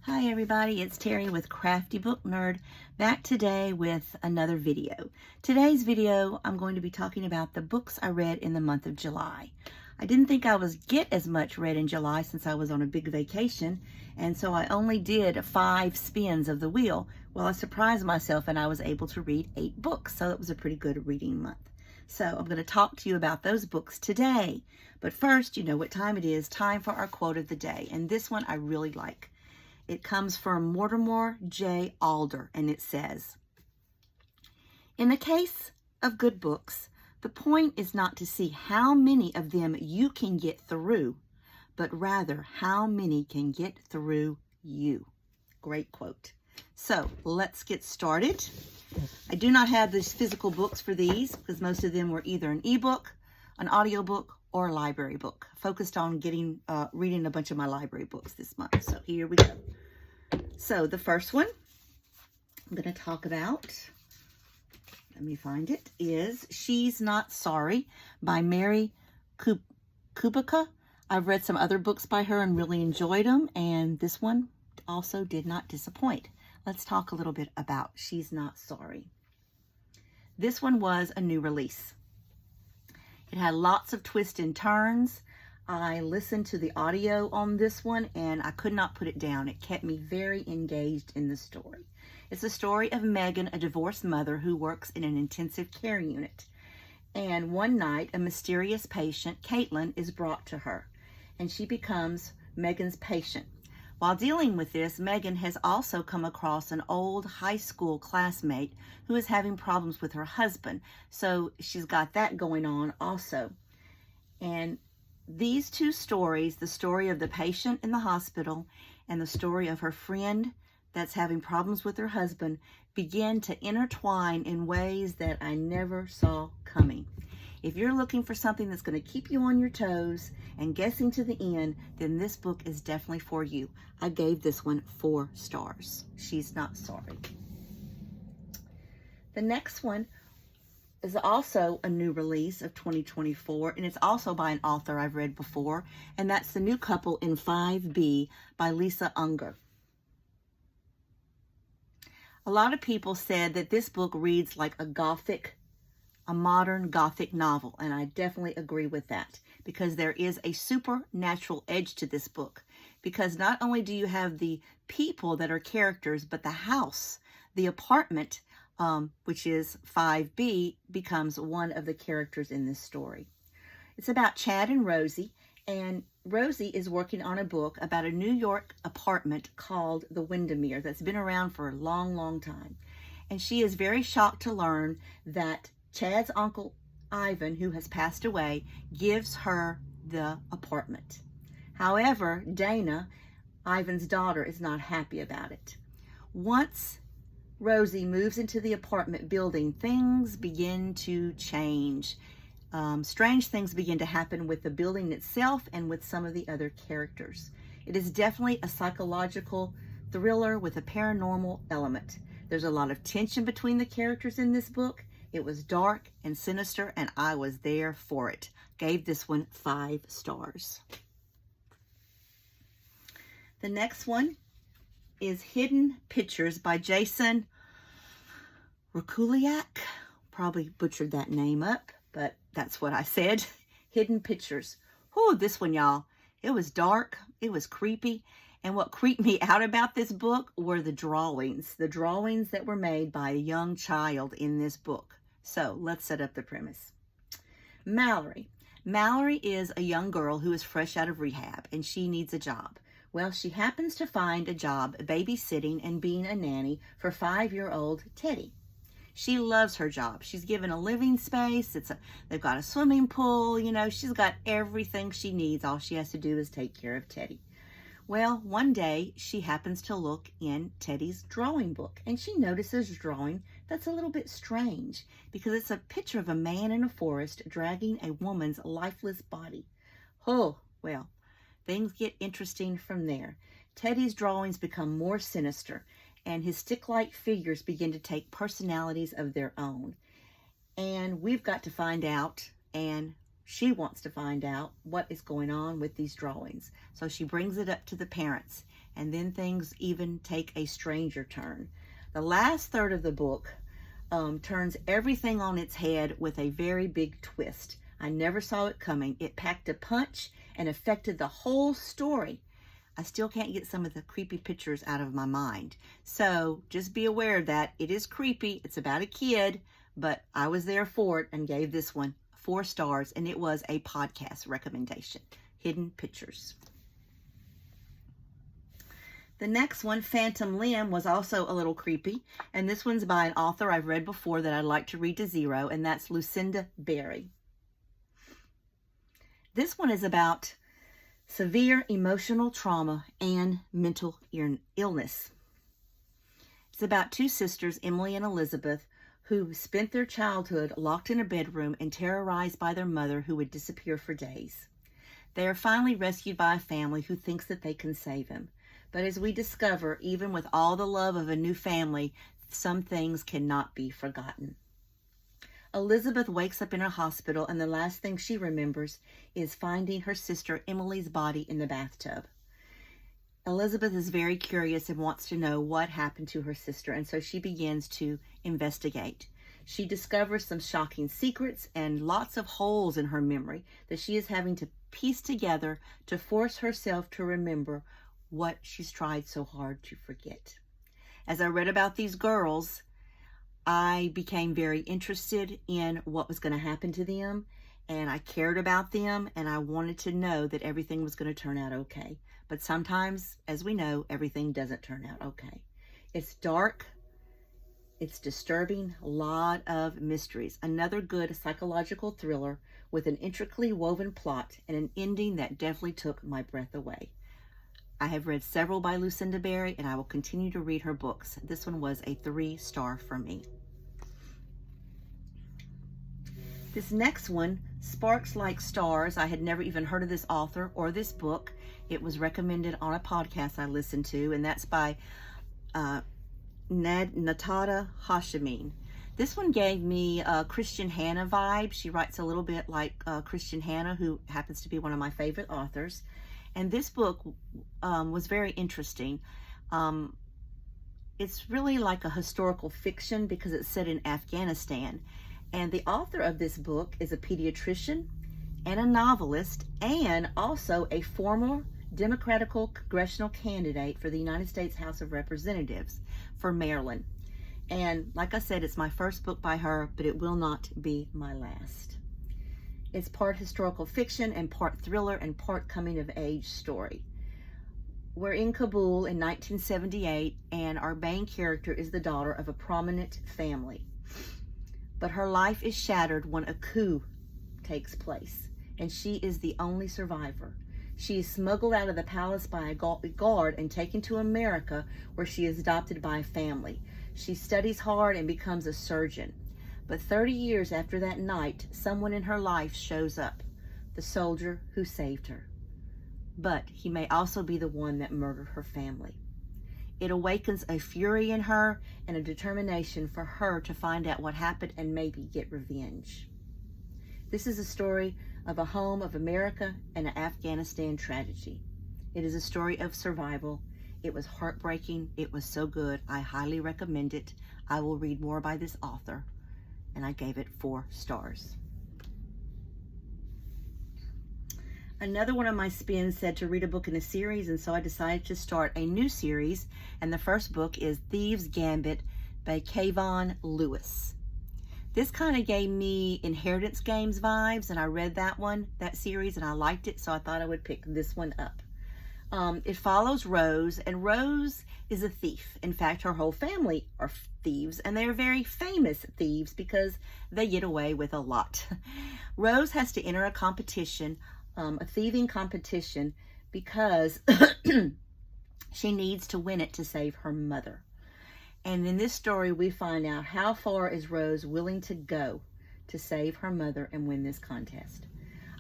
Hi everybody, it's Terry with Crafty Book Nerd, back today with another video. Today's video, I'm going to be talking about the books I read in the month of July. I didn't think I would get as much read in July since I was on a big vacation, and so I only did 5 spins of the wheel. Well, I surprised myself and I was able to read 8 books, so it was a pretty good reading month. So I'm going to talk to you about those books today. But first, you know what time it is, time for our quote of the day, and this one I really like. It comes from Mortimer J. Adler, and it says, "In the case of good books, the point is not to see how many of them you can get through, but rather how many can get through you." Great quote. So let's get started. I do not have these physical books for these because most of them were either an ebook, an audiobook, or a library book. Focused on reading a bunch of my library books this month. So here we go. So the first one I'm going to talk about, let me find it, is She's Not Sorry by Mary Kubica. I've read some other books by her and really enjoyed them, and this one also did not disappoint. Let's talk a little bit about She's Not Sorry. This one was a new release. It had lots of twists and turns. I listened to the audio on this one and I could not put it down. It kept me very engaged in the story. It's the story of Megan, a divorced mother who works in an intensive care unit. And one night, a mysterious patient, Caitlin, is brought to her, and she becomes Megan's patient. While dealing with this, Megan has also come across an old high school classmate who is having problems with her husband. So she's got that going on also. And these two stories, the story of the patient in the hospital and the story of her friend that's having problems with her husband, begin to intertwine in ways that I never saw coming. If you're looking for something that's going to keep you on your toes and guessing to the end, then this book is definitely for you. I gave this one 4 stars. She's Not Sorry. The next one is also a new release of 2024, and it's also by an author I've read before, and that's The New Couple in 5B by Lisa Unger. A lot of people said that this book reads like a modern Gothic novel, and I definitely agree with that, because there is a supernatural edge to this book, because not only do you have the people that are characters, but the house, the apartment, which is 5B, becomes one of the characters in this story. It's about Chad and Rosie, and Rosie is working on a book about a New York apartment called the Windermere that's been around for a long, long time. And she is very shocked to learn that Chad's uncle, Ivan, who has passed away, gives her the apartment. However, Dana, Ivan's daughter, is not happy about it. Once Rosie moves into the apartment building, things begin to change. Strange things begin to happen with the building itself and with some of the other characters. It is definitely a psychological thriller with a paranormal element. There's a lot of tension between the characters in this book. It was dark and sinister, and I was there for it. Gave this one 5 stars. The next one is Hidden Pictures by Jason Rekulyak. Probably butchered that name up, but that's what I said. Hidden Pictures. Whew, this one, y'all. It was dark. It was creepy. And what creeped me out about this book were the drawings that were made by a young child in this book. So let's set up the premise. Mallory. Mallory is a young girl who is fresh out of rehab, and she needs a job. Well, she happens to find a job babysitting and being a nanny for 5-year-old Teddy. She loves her job. She's given a living space. They've got a swimming pool. You know, she's got everything she needs. All she has to do is take care of Teddy. Well, one day she happens to look in Teddy's drawing book, and she notices a drawing that's a little bit strange because it's a picture of a man in a forest dragging a woman's lifeless body. Oh, well, things get interesting from there. Teddy's drawings become more sinister, and his stick-like figures begin to take personalities of their own. And we've got to find out, and she wants to find out what is going on with these drawings. So she brings it up to the parents, and then things even take a stranger turn. The last third of the book turns everything on its head with a very big twist. I never saw it coming. It packed a punch and affected the whole story. I still can't get some of the creepy pictures out of my mind. So just be aware of that. It is creepy. It's about a kid, but I was there for it and gave this one 4 stars, and it was a podcast recommendation. Hidden Pictures. The next one, Phantom Limb, was also a little creepy, and this one's by an author I've read before that I'd like to read to zero, and that's Lucinda Berry. This one is about severe emotional trauma and mental illness. It's about 2 sisters, Emily and Elizabeth, who spent their childhood locked in a bedroom and terrorized by their mother, who would disappear for days. They are finally rescued by a family who thinks that they can save them. But as we discover, even with all the love of a new family, some things cannot be forgotten. Elizabeth wakes up in a hospital, and the last thing she remembers is finding her sister Emily's body in the bathtub. Elizabeth is very curious and wants to know what happened to her sister, and so she begins to investigate. She discovers some shocking secrets and lots of holes in her memory that she is having to piece together to force herself to remember what she's tried so hard to forget. As I read about these girls, I became very interested in what was going to happen to them, and I cared about them, and I wanted to know that everything was going to turn out okay. But sometimes, as we know, everything doesn't turn out okay. It's dark, it's disturbing, a lot of mysteries. Another good psychological thriller with an intricately woven plot and an ending that definitely took my breath away. I have read several by Lucinda Berry, and I will continue to read her books. This one was a 3-star for me. This next one, Sparks Like Stars, I had never even heard of this author or this book. It was recommended on a podcast I listened to, and that's by Natada Hashemine. This one gave me Christian Hannah vibe. She writes a little bit like Christian Hannah, who happens to be one of my favorite authors. And this book was very interesting. It's really like a historical fiction because it's set in Afghanistan. And the author of this book is a pediatrician and a novelist, and also a former Democratic congressional candidate for the United States House of Representatives for Maryland. And like I said, it's my first book by her, but it will not be my last. It's part historical fiction and part thriller and part coming-of-age story. We're in Kabul in 1978, and our main character is the daughter of a prominent family. But her life is shattered when a coup takes place, and she is the only survivor. She is smuggled out of the palace by a guard and taken to America, where she is adopted by a family. She studies hard and becomes a surgeon. But 30 years after that night, someone in her life shows up, the soldier who saved her. But he may also be the one that murdered her family. It awakens a fury in her and a determination for her to find out what happened and maybe get revenge. This is a story of a home of America and an Afghanistan tragedy. It is a story of survival. It was heartbreaking. It was so good. I highly recommend it. I will read more by this author, and I gave it 4 stars. Another one of my spins said to read a book in a series, and so I decided to start a new series, and the first book is Thieves' Gambit by Kayvon Lewis. This kind of gave me Inheritance Games vibes, and I read that series, and I liked it, so I thought I would pick this one up. It follows Rose, and Rose is a thief. In fact, her whole family are thieves, and they're very famous thieves because they get away with a lot. Rose has to enter a competition, a thieving competition, because she needs to win it to save her mother. And in this story, we find out how far is Rose willing to go to save her mother and win this contest.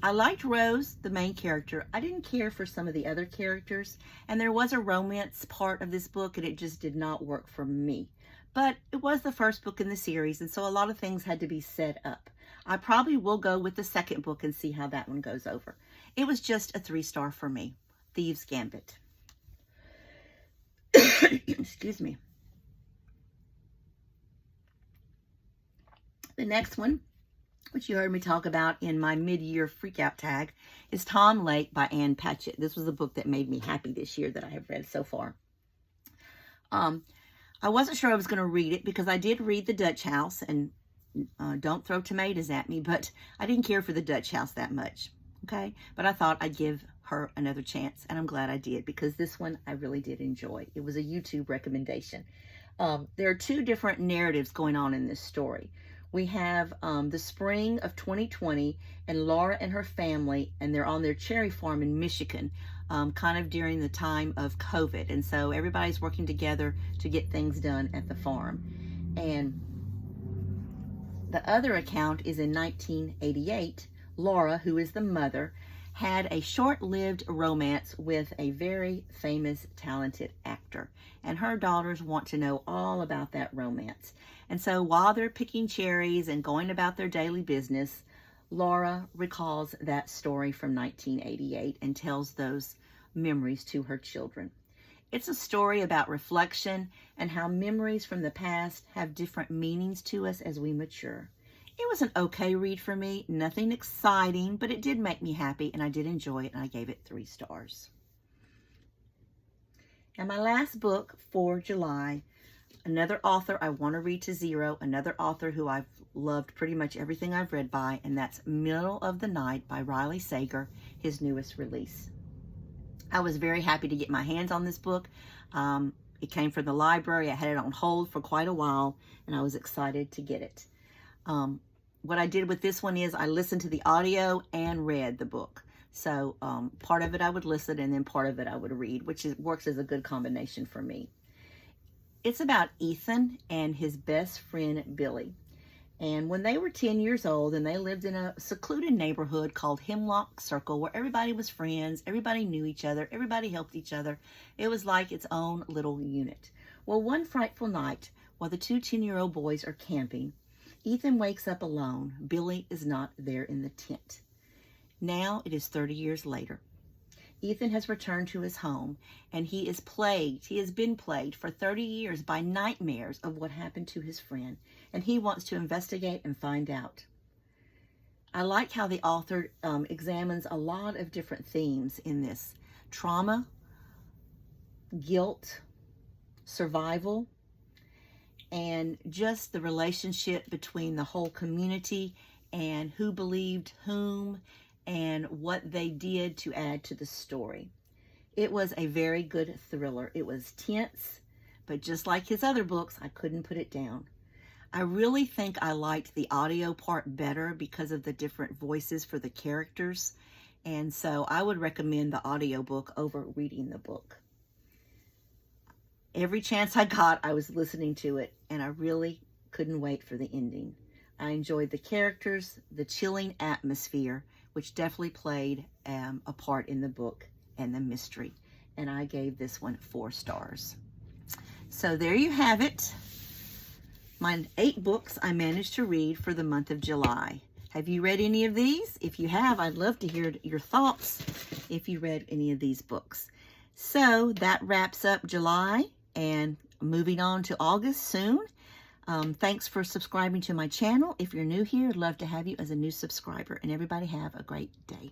I liked Rose, the main character. I didn't care for some of the other characters, and there was a romance part of this book, and it just did not work for me. But it was the first book in the series, and so a lot of things had to be set up. I probably will go with the second book and see how that one goes over. It was just a 3-star for me. Thieves' Gambit. Excuse me. The next one, which you heard me talk about in my mid-year freakout tag, is Tom Lake by Ann Patchett. This was a book that made me happy this year that I have read so far. I wasn't sure I was going to read it because I did read The Dutch House, and don't throw tomatoes at me, but I didn't care for The Dutch House that much, okay? But I thought I'd give her another chance, and I'm glad I did because this one I really did enjoy. It was a YouTube recommendation. There are two different narratives going on in this story. We have the spring of 2020 and Laura and her family, and they're on their cherry farm in Michigan, kind of during the time of COVID. And so everybody's working together to get things done at the farm. And the other account is in 1988. Laura, who is the mother, had a short-lived romance with a very famous, talented actor. And her daughters want to know all about that romance. And so while they're picking cherries and going about their daily business, Laura recalls that story from 1988 and tells those memories to her children. It's a story about reflection and how memories from the past have different meanings to us as we mature. It was an okay read for me, nothing exciting, but it did make me happy and I did enjoy it, and I gave it 3 stars. And my last book for July, another author I want to read to zero, another author who I've loved pretty much everything I've read by, and that's Middle of the Night by Riley Sager, his newest release. I was very happy to get my hands on this book. It came from the library. I had it on hold for quite a while, and I was excited to get it. What I did with this one is I listened to the audio and read the book. So part of it I would listen, and then part of it I would read, which works as a good combination for me. It's about Ethan and his best friend, Billy. And when they were 10 years old and they lived in a secluded neighborhood called Hemlock Circle, where everybody was friends, everybody knew each other, everybody helped each other. It was like its own little unit. Well, one frightful night, while the 2 10-year-old boys are camping, Ethan wakes up alone. Billy is not there in the tent. Now it is 30 years later. Ethan has returned to his home, and he is plagued. He has been plagued for 30 years by nightmares of what happened to his friend, and he wants to investigate and find out. I like how the author examines a lot of different themes in this. Trauma, guilt, survival, and just the relationship between the whole community and who believed whom and what they did to add to the story. It was a very good thriller. It was tense, but just like his other books, I couldn't put it down. I really think I liked the audio part better because of the different voices for the characters, and so I would recommend the audiobook over reading the book. Every chance I got, I was listening to it, and I really couldn't wait for the ending. I enjoyed the characters, the chilling atmosphere, which definitely played a part in the book, and the mystery. And I gave this one 4 stars. So there you have it. My 8 books I managed to read for the month of July. Have you read any of these? If you have, I'd love to hear your thoughts if you read any of these books. So that wraps up July, and moving on to August soon. Thanks for subscribing to my channel. If you're new here, I'd love to have you as a new subscriber. And everybody have a great day.